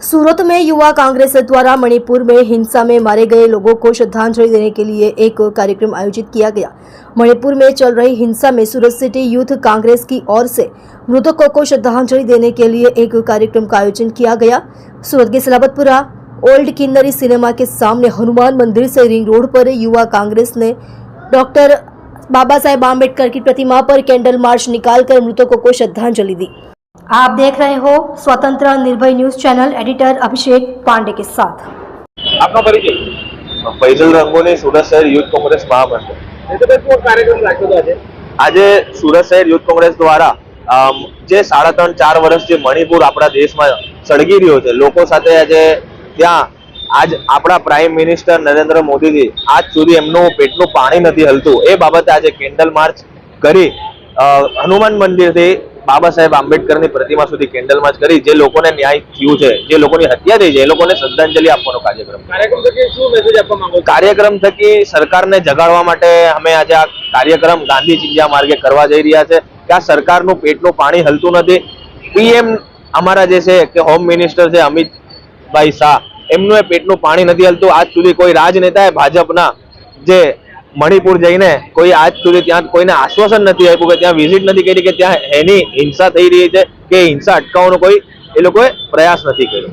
सूरत में युवा कांग्रेस द्वारा मणिपुर में हिंसा में मारे गए लोगों को श्रद्धांजलि देने के लिए एक कार्यक्रम आयोजित किया गया। मणिपुर में चल रही हिंसा में सूरत सिटी यूथ कांग्रेस की ओर से मृतकों को श्रद्धांजलि देने के लिए एक कार्यक्रम का आयोजन किया गया। सूरत के सलाबतपुरा ओल्ड किन्नरी सिनेमा के सामने हनुमान मंदिर से रिंग रोड पर युवा कांग्रेस ने डॉक्टर बाबा साहेब आम्बेडकर की प्रतिमा पर कैंडल मार्च निकालकर मृतकों को श्रद्धांजलि दी। आप देख रहे हो स्वतंत्र निर्भय न्यूज चैनल, एडिटर अभिषेक पांडे के साथ। आपका परिचय? फैजल रंगोली, सूरत शहर यूथ कांग्रेस महामंडળ। कार्यक्रम आज सूरत शहर यूथ कांग्रेस द्वारा જે 3.5-4 વર્ષ જે મણિપુર આપણા દેશમાં સળગી રહ્યો છે, લોકો સાથે આજે ત્યાં આજ આપણા પ્રાઇમ મિનિસ્ટર નરેન્દ્ર મોદીજી આજ સુધી એમનું પેટનું પાણી નથી હલતું, એ બાબતે આજે કેન્ડલ માર્ચ કરી હનુમાન મંદિરથી બાબા સાહેબ આંબેડકરની પ્રતિમા સુધી કેન્ડલ માર્ચ કરી જે લોકોને ન્યાય થયું છે, જે લોકોની હત્યા થઈ છે, એ લોકોને શ્રદ્ધાંજલિ આપવાનો કાર્યક્રમ થકી સરકારને જગાડવા માટે અમે આજે આ કાર્યક્રમ ગાંધી ચિંધ્યા માર્ગે કરવા જઈ રહ્યા છે કે આ સરકારનું પેટનું પાણી હલતું નથી। પીએમ અમારા જે છે કે હોમ મિનિસ્ટર છે અમિતભાઈ શાહ, એમનું એ પેટનું પાણી નથી હલતું। આજ સુધી કોઈ રાજનેતાએ ભાજપના જે મણિપુર જઈને કોઈ આજ સુધી ત્યાં કોઈને આશ્વાસન નથી આપ્યું કે ત્યાં વિઝિટ નથી કરી કે ત્યાં એની હિંસા થઈ રહી છે કે હિંસા અટકાવવાનો કોઈ એ લોકોએ પ્રયાસ નથી કર્યો।